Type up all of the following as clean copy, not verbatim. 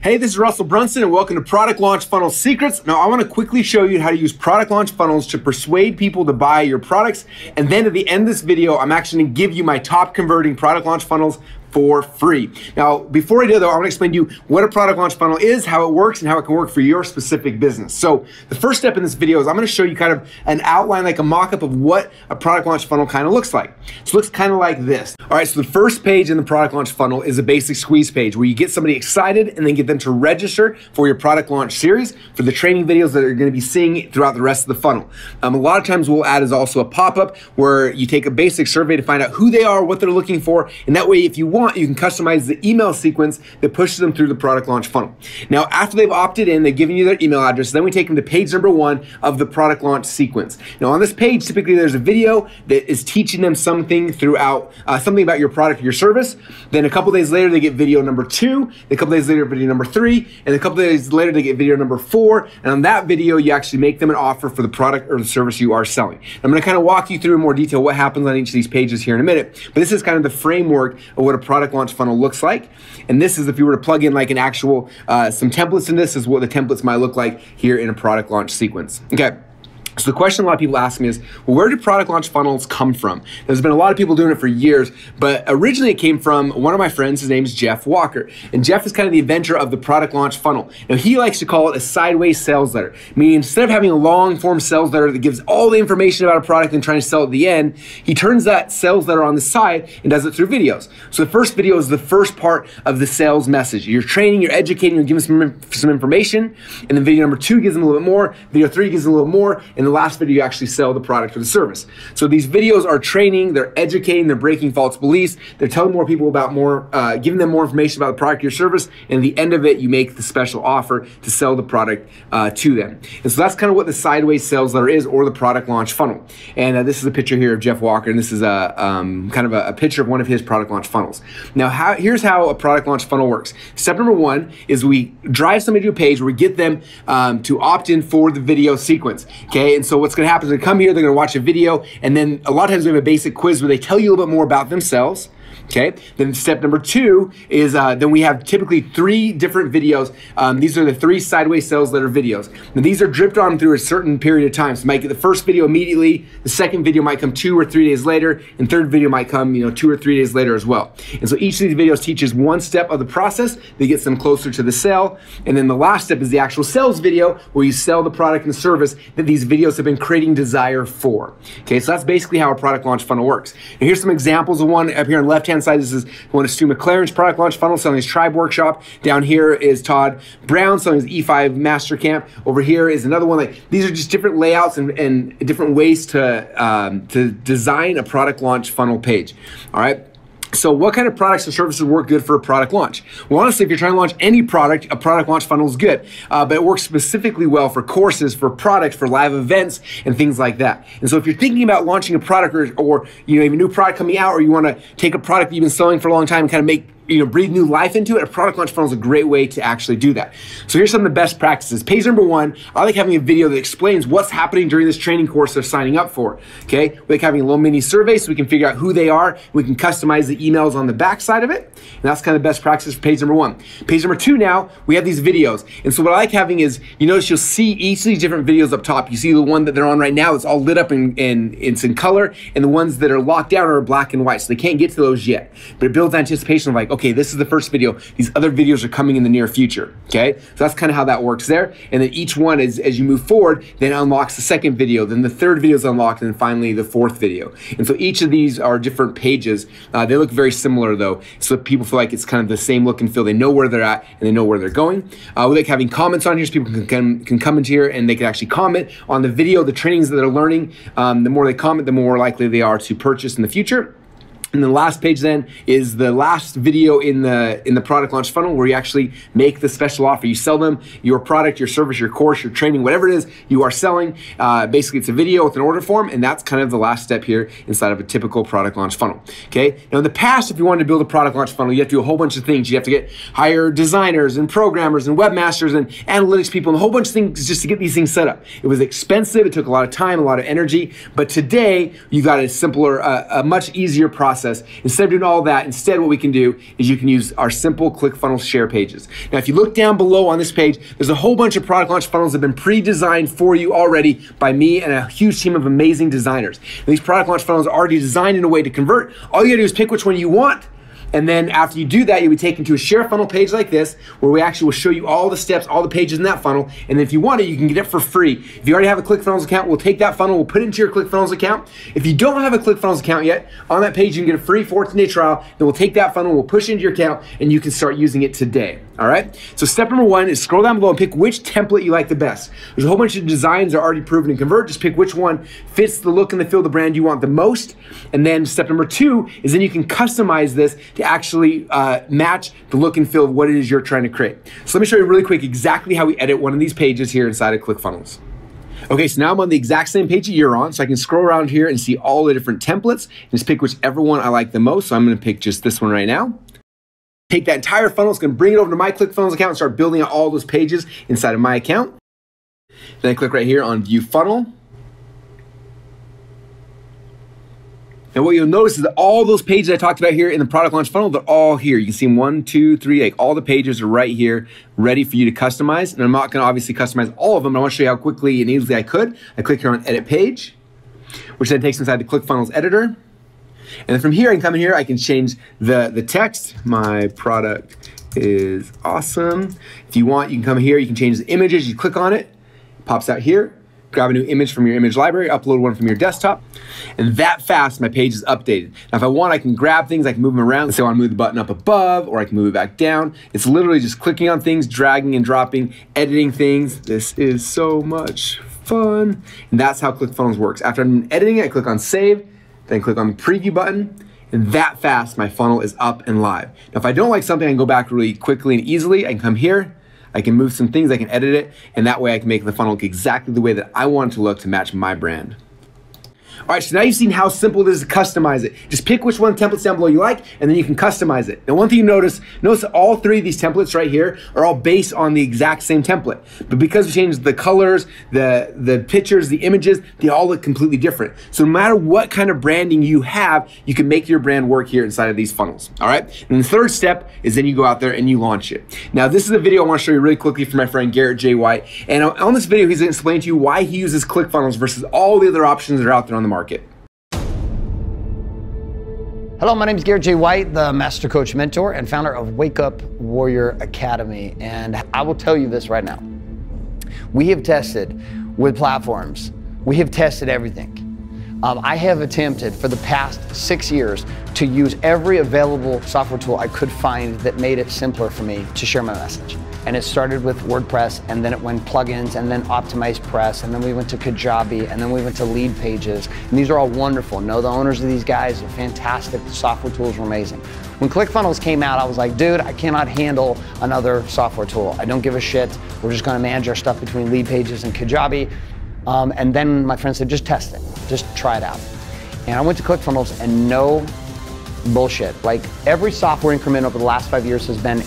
Hey, this is Russell Brunson and welcome to Product Launch Funnel Secrets. Now, I want to quickly show you how to use product launch funnels to persuade people to buy your products. And then at the end of this video, I'm actually going to give you my top converting product launch funnels for free. Now, before I do though, I want to explain to you what a product launch funnel is, how it works, and how it can work for your specific business. So the first step in this video is I'm going to show you kind of an outline, like a mock-up of what a product launch funnel kind of looks like. So it looks kind of like this. All right, so the first page in the product launch funnel is a basic squeeze page where you get somebody excited and then get them to register for your product launch series for the training videos that you're going to be seeing throughout the rest of the funnel. A lot of times we'll add is also a pop-up where you take a basic survey to find out who they are, what they're looking for, and that way if you want, you can customize the email sequence that pushes them through the product launch funnel. Now, after they've opted in, they've given you their email address, then we take them to page number 1 of the product launch sequence. Now, on this page, typically there's a video that is teaching them something throughout, something about your product or your service. Then a couple days later, they get video number 2. A couple days later, video number 3. And a couple days later, they get video number 4. And on that video, you actually make them an offer for the product or the service you are selling. I'm going to kind of walk you through in more detail what happens on each of these pages here in a minute. But this is kind of the framework of what a product launch funnel looks like. And this is if you were to plug in like an actual, some templates in this is what the templates might look like here in a product launch sequence. Okay. So the question a lot of people ask me is, well, where do product launch funnels come from? There's been a lot of people doing it for years, but originally it came from one of my friends. His name is Jeff Walker. And Jeff is kind of the inventor of the product launch funnel. Now, he likes to call it a sideways sales letter, meaning instead of having a long form sales letter that gives all the information about a product and trying to sell at the end, he turns that sales letter on the side and does it through videos. So the first video is the first part of the sales message. You're training, you're educating, you're giving some information, and then video number 2 gives them a little bit more, video 3 gives them a little more, and the last video you actually sell the product or the service. So these videos are training, they're educating, they're breaking false beliefs, they're telling more people about more, giving them more information about the product or your service, and at the end of it, you make the special offer to sell the product to them. And so that's kind of what the sideways sales letter is, or the product launch funnel. And this is a picture here of Jeff Walker, and this is a kind of a picture of one of his product launch funnels. Now, here's how a product launch funnel works. Step number 1 is we drive somebody to a page where we get them to opt in for the video sequence. Okay, and so what's going to happen is they come here, they're going to watch a video, and then a lot of times we have a basic quiz where they tell you a little bit more about themselves. Okay, then step number 2 is then we have typically 3 different videos. These are the 3 sideways sales letter videos. Now these are dripped on through a certain period of time. So you might get the first video immediately, the second video might come 2 or 3 days later, and third video might come 2 or 3 days later as well. And so each of these videos teaches one step of the process that gets them closer to the sale. And then the last step is the actual sales video where you sell the product and service that these videos have been creating desire for. Okay, so that's basically how a product launch funnel works. And here's some examples of one up here on the left-hand side. This is one of Stu McLaren's product launch funnel selling his Tribe Workshop. Down here is Todd Brown selling his E5 Master Camp. Over here is another one. Like, these are just different layouts and different ways to design a product launch funnel page. All right. So what kind of products and services work good for a product launch? Well, honestly, if you're trying to launch any product, a product launch funnel is good, but it works specifically well for courses, for products, for live events, and things like that. And so if you're thinking about launching a product or you have a new product coming out, or you want to take a product that you've been selling for a long time and kind of make breathe new life into it, a product launch funnel is a great way to actually do that. So here's some of the best practices. Page number 1, I like having a video that explains what's happening during this training course they're signing up for. Okay, we like having a little mini survey so we can figure out who they are. We can customize the emails on the back side of it. And that's kind of the best practices for page number 1. Page number 2 now, we have these videos. And so what I like having is, you notice you'll see each of these different videos up top. You see the one that they're on right now, it's all lit up and it's in color, and the ones that are locked down are black and white. So they can't get to those yet. But it builds anticipation of like, okay, this is the first video. These other videos are coming in the near future. Okay, so that's kind of how that works there. And then each one is, as you move forward, then unlocks the second video, then the third video is unlocked, and then finally the 4th video. And so each of these are different pages. They look very similar though, so people feel like it's kind of the same look and feel. They know where they're at and they know where they're going. We like having comments on here so people can come into here and they can actually comment on the video, the trainings that they're learning. The more they comment, the more likely they are to purchase in the future. And the last page then is the last video in the product launch funnel where you actually make the special offer. You sell them your product, your service, your course, your training, whatever it is you are selling. Basically, it's a video with an order form, and that's kind of the last step here inside of a typical product launch funnel. Okay. Now, in the past, if you wanted to build a product launch funnel, you have to do a whole bunch of things. You have to hire designers and programmers and webmasters and analytics people and a whole bunch of things just to get these things set up. It was expensive. It took a lot of time, a lot of energy. But today, you've got a simpler, a much easier process process. Instead of doing all that, instead what we can do is you can use our simple ClickFunnels share pages. Now, if you look down below on this page, there's a whole bunch of product launch funnels that have been pre-designed for you already by me and a huge team of amazing designers. And these product launch funnels are already designed in a way to convert. All you gotta do is pick which one you want. And then after you do that, you'll be taken to a share funnel page like this, where we actually will show you all the steps, all the pages in that funnel. And then if you want it, you can get it for free. If you already have a ClickFunnels account, we'll take that funnel, we'll put it into your ClickFunnels account. If you don't have a ClickFunnels account yet, on that page, you can get a free 14-day trial. Then we'll take that funnel, we'll push it into your account, and you can start using it today. All right? So step number one is scroll down below and pick which template you like the best. There's a whole bunch of designs that are already proven to convert. Just pick which one fits the look and the feel of the brand you want the most. And then step number two is then you can customize this to actually match the look and feel of what it is you're trying to create. So let me show you really quick exactly how we edit one of these pages here inside of ClickFunnels. Okay, so now I'm on the exact same page that you're on, so I can scroll around here and see all the different templates and just pick whichever one I like the most. So I'm gonna pick just this one right now. Take that entire funnel, it's gonna bring it over to my ClickFunnels account and start building out all those pages inside of my account. Then I click right here on View Funnel. And what you'll notice is that all those pages I talked about here in the product launch funnel, they're all here. You can see them 1, 2, 3, like all the pages are right here, ready for you to customize. And I'm not gonna obviously customize all of them, but I wanna show you how quickly and easily I could. I click here on Edit Page, which then takes me inside the ClickFunnels editor. And then from here, I can come in here, I can change the text. My product is awesome. If you want, you can come here, you can change the images, you click on it, pops out here. Grab a new image from your image library, upload one from your desktop, and that fast, my page is updated. Now, if I want, I can grab things, I can move them around. So I want to move the button up above, or I can move it back down. It's literally just clicking on things, dragging and dropping, editing things. This is so much fun. And that's how ClickFunnels works. After I'm editing it, I click on Save, then click on the Preview button, and that fast, my funnel is up and live. Now, if I don't like something, I can go back really quickly and easily. I can come here, I can move some things, I can edit it, and that way I can make the funnel look exactly the way that I want it to look to match my brand. All right, so now you've seen how simple it is to customize it. Just pick which one of the templates down below you like, and then you can customize it. Now, one thing you notice that all three of these templates right here are all based on the exact same template. But because we changed the colors, the pictures, the images, they all look completely different. So no matter what kind of branding you have, you can make your brand work here inside of these funnels, all right? And the third step is then you go out there and you launch it. Now, this is a video I wanna show you really quickly from my friend Garrett J. And on this video, he's gonna explain to you why he uses ClickFunnels versus all the other options that are out there on the market. Hello, my name is Garrett J. White, the Master Coach Mentor and founder of Wake Up Warrior Academy. And I will tell you this right now. We have tested with platforms. We have tested everything. I have attempted for the past 6 years to use every available software tool I could find that made it simpler for me to share my message. And it started with WordPress, and then it went plugins, and then Optimized Press, and then we went to Kajabi, and then we went to Lead Pages. And these are all wonderful. Know the owners of these guys are fantastic. The software tools were amazing. When ClickFunnels came out, I was like, dude, I cannot handle another software tool. I don't give a shit. We're just gonna manage our stuff between Lead Pages and Kajabi. And then my friend said, just test it, just try it out. And I went to ClickFunnels, and no bullshit. Like, every software increment over the last 5 years has been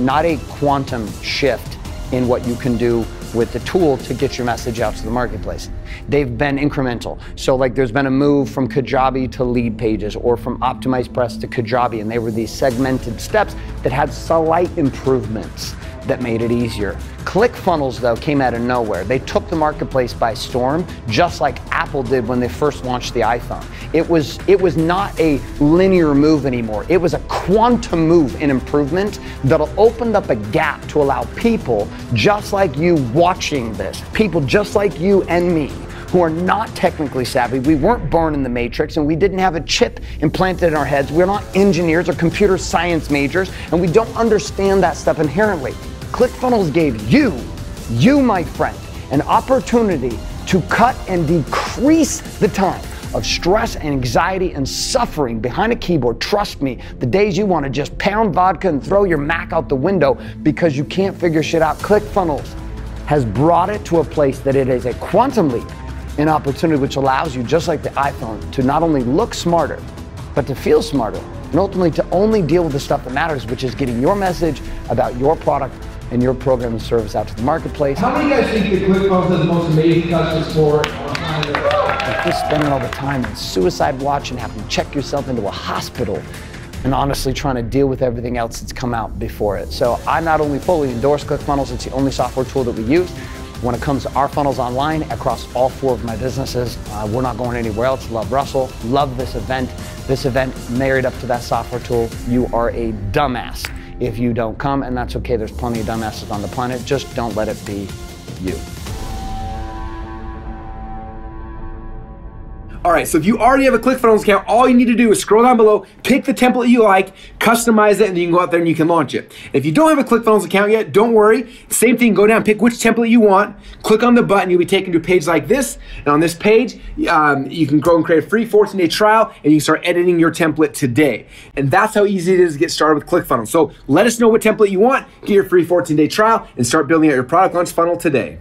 not a quantum shift in what you can do with the tool to get your message out to the marketplace. They've been incremental. So like, there's been a move from Kajabi to Lead Pages, or from Optimized Press to Kajabi, and they were these segmented steps that had slight improvements that made it easier. ClickFunnels, though, came out of nowhere. They took the marketplace by storm, just like Apple did when they first launched the iPhone. It was not a linear move anymore. It was a quantum move in improvement that'll open up a gap to allow people just like you watching this, people just like you and me, who are not technically savvy. We weren't born in the matrix, and we didn't have a chip implanted in our heads. We're not engineers or computer science majors, and we don't understand that stuff inherently. ClickFunnels gave you, my friend, an opportunity to cut and decrease the time of stress and anxiety and suffering behind a keyboard. Trust me, the days you want to just pound vodka and throw your Mac out the window because you can't figure shit out, ClickFunnels has brought it to a place that it is a quantum leap in opportunity, which allows you, just like the iPhone, to not only look smarter, but to feel smarter, and ultimately to only deal with the stuff that matters, which is getting your message about your product and your program and service out to the marketplace. How many of you guys think that ClickFunnels has the most amazing customer support? Like you're spending all the time in suicide watch and having to check yourself into a hospital and honestly trying to deal with everything else that's come out before it. So I not only fully endorse ClickFunnels, it's the only software tool that we use. When it comes to our funnels online across all 4 of my businesses, we're not going anywhere else. Love Russell, love this event. This event married up to that software tool. You are a dumbass if you don't come, and that's okay. There's plenty of dumbasses on the planet. Just don't let it be you. All right, so if you already have a ClickFunnels account, all you need to do is scroll down below, pick the template you like, customize it, and then you can go out there and you can launch it. If you don't have a ClickFunnels account yet, don't worry. Same thing, go down, pick which template you want, click on the button, you'll be taken to a page like this. And on this page, you can go and create a free 14-day trial, and you can start editing your template today. And that's how easy it is to get started with ClickFunnels. So let us know what template you want, get your free 14-day trial, and start building out your product launch funnel today.